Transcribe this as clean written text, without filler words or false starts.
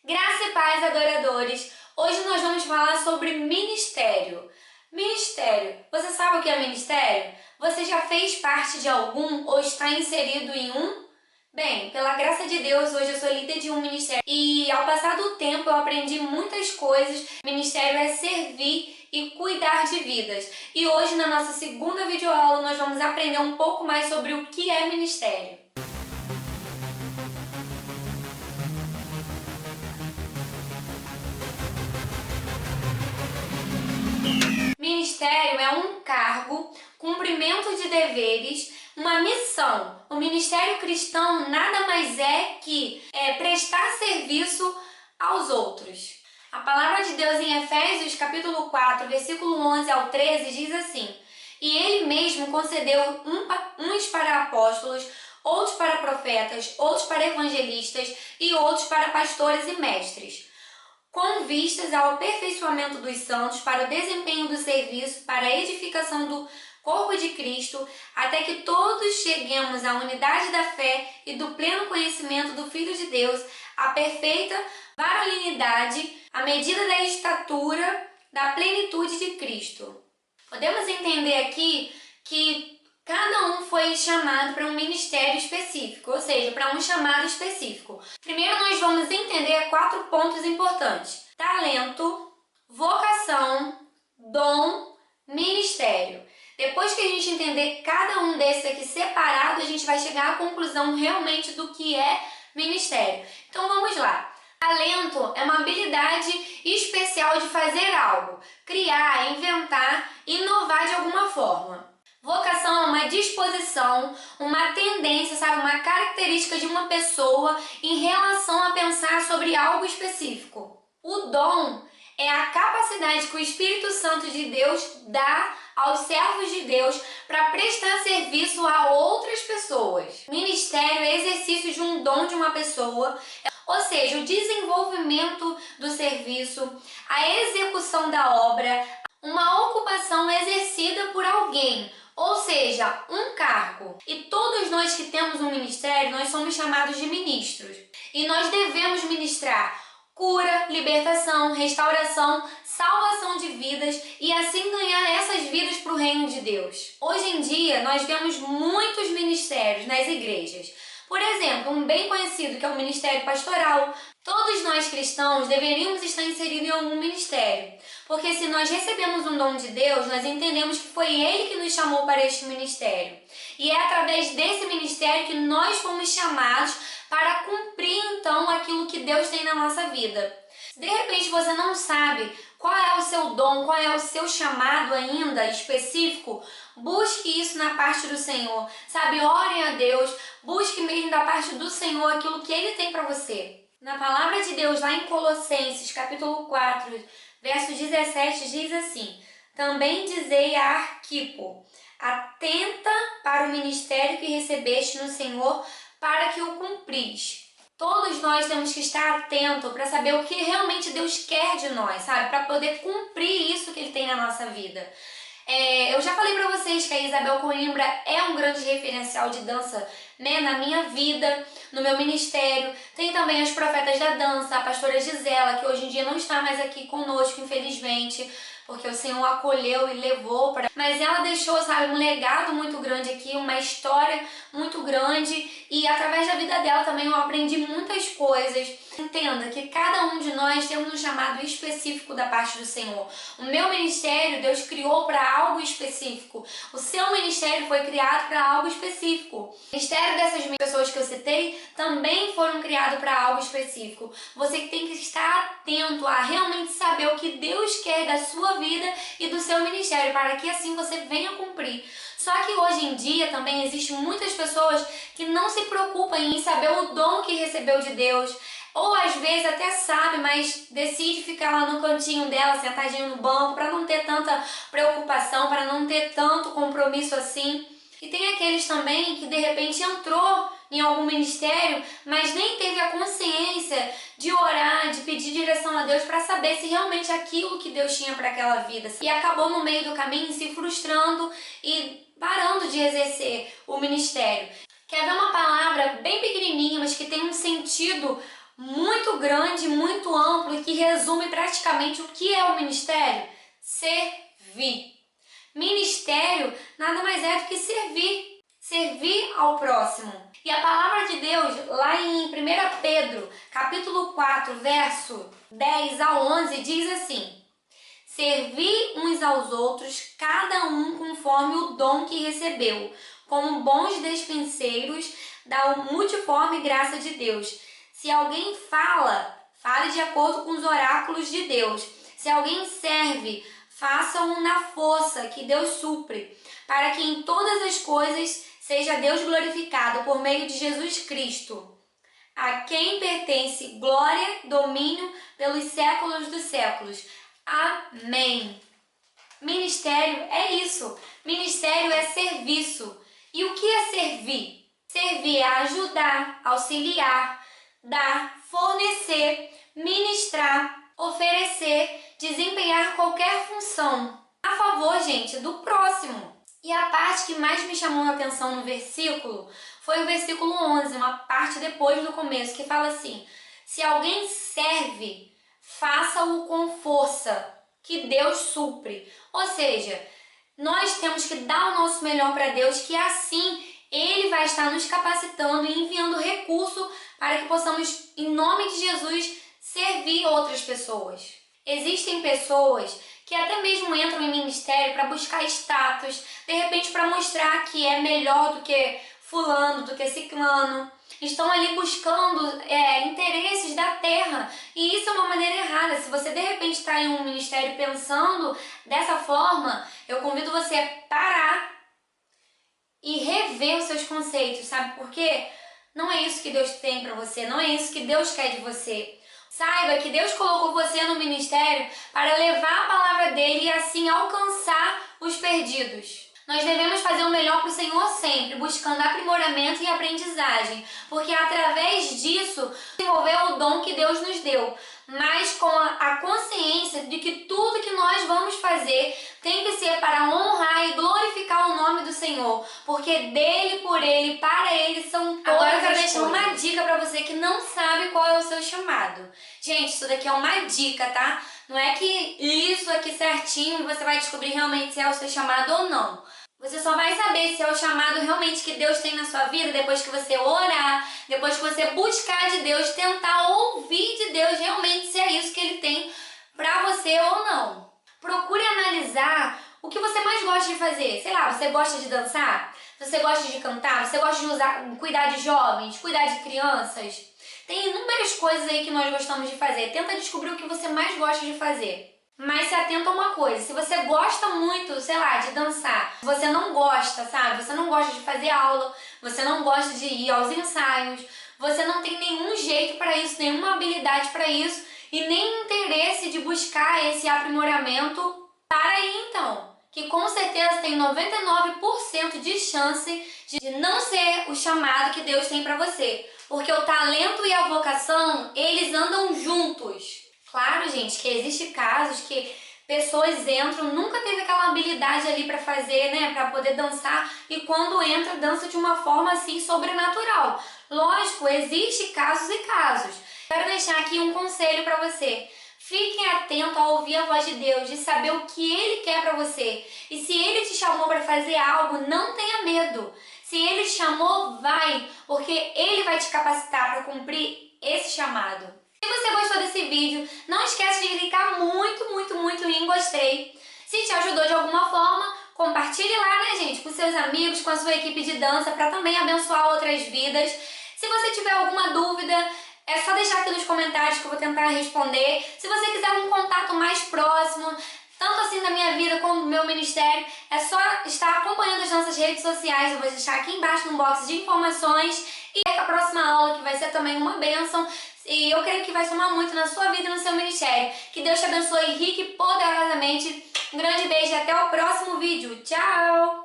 Graça e paz, adoradores! Hoje nós vamos falar sobre ministério. Ministério. Você sabe o que é ministério? Você já fez parte de algum ou está inserido em um? Bem, pela graça de Deus, hoje eu sou líder de um ministério e ao passar do tempo eu aprendi muitas coisas. Ministério é servir e cuidar de vidas. E hoje, na nossa segunda videoaula, nós vamos aprender um pouco mais sobre o que é ministério. Ministério é um cargo, cumprimento de deveres, uma missão. O ministério cristão nada mais é que prestar serviço aos outros. A palavra de Deus em Efésios capítulo 4, versículo 11 ao 13 diz assim: E ele mesmo concedeu uns para apóstolos, outros para profetas, outros para evangelistas e outros para pastores e mestres, com vistas ao aperfeiçoamento dos santos, para o desempenho do serviço, para a edificação do corpo de Cristo, até que todos cheguemos à unidade da fé e do pleno conhecimento do Filho de Deus, à perfeita varonilidade, à medida da estatura da plenitude de Cristo. Podemos entender aqui que cada um foi chamado para um ministério específico, ou seja, para um chamado específico. Primeiro nós vamos entender 4 pontos importantes: talento, vocação, dom, ministério. Depois que a gente entender cada um desses aqui separado, a gente vai chegar à conclusão realmente do que é ministério. Então vamos lá. Talento é uma habilidade especial de fazer algo, criar, inventar, inovar de alguma forma. Vocação é uma disposição, uma tendência, uma característica de uma pessoa em relação a pensar sobre algo específico. O dom é a capacidade que o Espírito Santo de Deus dá aos servos de Deus para prestar serviço a outras pessoas. Ministério é exercício de um dom de uma pessoa, ou seja, o desenvolvimento do serviço, a execução da obra, uma ocupação exercida por alguém, ou seja, um cargo. E todos nós que temos um ministério, nós somos chamados de ministros. E nós devemos ministrar cura, libertação, restauração, salvação de vidas e assim ganhar essas vidas para o reino de Deus. Hoje em dia, nós vemos muitos ministérios nas igrejas. Por exemplo, um bem conhecido que é o ministério pastoral. Todos nós cristãos deveríamos estar inseridos em algum ministério, porque se nós recebemos um dom de Deus, nós entendemos que foi Ele que nos chamou para este ministério. E é através desse ministério que nós fomos chamados para cumprir então aquilo que Deus tem na nossa vida. Se de repente você não sabe qual é o seu dom, qual é o seu chamado ainda específico, busque isso na parte do Senhor, Ore a Deus, busque mesmo da parte do Senhor aquilo que Ele tem para você. Na palavra de Deus, lá em Colossenses, capítulo 4, verso 17, diz assim: Também dizei a Arquipo, atenta para o ministério que recebeste no Senhor, para que o cumpris. Todos nós temos que estar atentos para saber o que realmente Deus quer de nós, para poder cumprir isso que Ele tem na nossa vida. Eu já falei para vocês que a Isabel Coimbra é um grande referencial de dança, na minha vida, no meu ministério. Tem também as profetas da dança, a pastora Gisela, que hoje em dia não está mais aqui conosco, infelizmente, porque o Senhor acolheu e levou para... Mas ela deixou, um legado muito grande aqui, uma história muito grande, e através da vida dela também eu aprendi muitas coisas. Entenda que cada um de nós temos um chamado específico da parte do Senhor. O meu ministério, Deus criou para algo específico. O seu ministério foi criado para algo específico. O ministério dessas pessoas que eu citei também foram criados para algo específico. Você tem que estar atento a realmente saber o que Deus quer da sua vida e do seu ministério, para que assim você venha cumprir. Só que hoje em dia também existem muitas pessoas que não se preocupam em saber o dom que recebeu de Deus, ou às vezes até sabe, mas decide ficar lá no cantinho dela, sentadinho no banco, para não ter tanta preocupação, para não ter tanto compromisso assim. E tem aqueles também que de repente entrou em algum ministério, mas nem teve a consciência de orar, de pedir direção a Deus para saber se realmente aquilo que Deus tinha para aquela vida. E acabou no meio do caminho se frustrando e parando de exercer o ministério. Quer ver uma palavra bem pequenininha, mas que tem um sentido muito grande, muito amplo e que resume praticamente o que é o ministério? Servir. Ministério nada mais é do que servir. Servir ao próximo. E a palavra de Deus, lá em 1 Pedro, capítulo 4, verso 10 ao 11, diz assim: Servi uns aos outros, cada um conforme o dom que recebeu, como bons despenseiros da multiforme graça de Deus. Se alguém fala, fale de acordo com os oráculos de Deus. Se alguém serve, faça-o na força que Deus supre, para que em todas as coisas seja Deus glorificado por meio de Jesus Cristo, a quem pertence glória, domínio pelos séculos dos séculos. Amém. Ministério é isso. Ministério é serviço. E o que é servir? Servir é ajudar, auxiliar, dar, fornecer, ministrar, oferecer, desempenhar qualquer função a favor, gente, do próximo. E a parte que mais me chamou a atenção no versículo foi o versículo 11, uma parte depois do começo, que fala assim: se alguém serve, faça-o com força, que Deus supre. Ou seja, nós temos que dar o nosso melhor para Deus, que assim Ele vai estar nos capacitando e enviando recurso para que possamos, em nome de Jesus, servir outras pessoas. Existem pessoas que até mesmo entram em ministério para buscar status, de repente para mostrar que é melhor do que fulano, do que ciclano. Estão ali buscando interesses da terra, e isso é uma maneira errada. Se você de repente está em um ministério pensando dessa forma, eu convido você a parar e rever os seus conceitos, sabe por quê? Não é isso que Deus tem para você, não é isso que Deus quer de você. Saiba que Deus colocou você no ministério para levar a palavra dele e assim alcançar os perdidos. Nós devemos fazer o melhor para o Senhor sempre, buscando aprimoramento e aprendizagem, porque através disso desenvolver o dom que Deus nos deu, mas com a consciência de que tudo que nós vamos fazer tem que ser para honrar e glorificar o nome do Senhor, porque dele, por ele, para ele são todas as coisas. Agora eu quero deixar uma dica para você que não sabe qual é o seu chamado. Gente, isso daqui é uma dica, tá? Não é que isso aqui certinho você vai descobrir realmente se é o seu chamado ou não. Você só vai saber se é o chamado realmente que Deus tem na sua vida depois que você orar, depois que você buscar de Deus, tentar ouvir de Deus realmente se é isso que Ele tem pra você ou não. Procure analisar o que você mais gosta de fazer. Sei lá, você gosta de dançar? Você gosta de cantar? Você gosta de cuidar de jovens, cuidar de crianças? Tem inúmeras coisas aí que nós gostamos de fazer. Tenta descobrir o que você mais gosta de fazer. Mas se atenta a uma coisa, se você gosta muito, sei lá, de dançar, você não gosta, sabe? Você não gosta de fazer aula, você não gosta de ir aos ensaios, você não tem nenhum jeito para isso, nenhuma habilidade para isso e nem interesse de buscar esse aprimoramento, para aí então, que com certeza tem 99% de chance de não ser o chamado que Deus tem para você, porque o talento e a vocação, eles andam juntos. Claro, gente, que existem casos que pessoas entram, nunca teve aquela habilidade ali para fazer, né, para poder dançar, e quando entra, dança de uma forma assim sobrenatural. Lógico, existem casos e casos. Quero deixar aqui um conselho para você. Fiquem atentos a ouvir a voz de Deus, de saber o que Ele quer para você. E se Ele te chamou para fazer algo, não tenha medo. Se Ele te chamou, vai, porque Ele vai te capacitar para cumprir esse chamado. Se você gostou desse vídeo, não esquece de clicar muito em gostei. Se te ajudou de alguma forma, compartilhe lá, né, gente, com seus amigos, com a sua equipe de dança, para também abençoar outras vidas. Se você tiver alguma dúvida, é só deixar aqui nos comentários que eu vou tentar responder. Se você quiser um contato mais próximo, tanto assim da minha vida como do meu ministério, é só estar acompanhando as nossas redes sociais. Eu vou deixar aqui embaixo no box de informações. E a próxima aula, que vai ser também uma bênção, e eu creio que vai somar muito na sua vida e no seu ministério. Que Deus te abençoe rica e poderosamente. Um grande beijo e até o próximo vídeo. Tchau!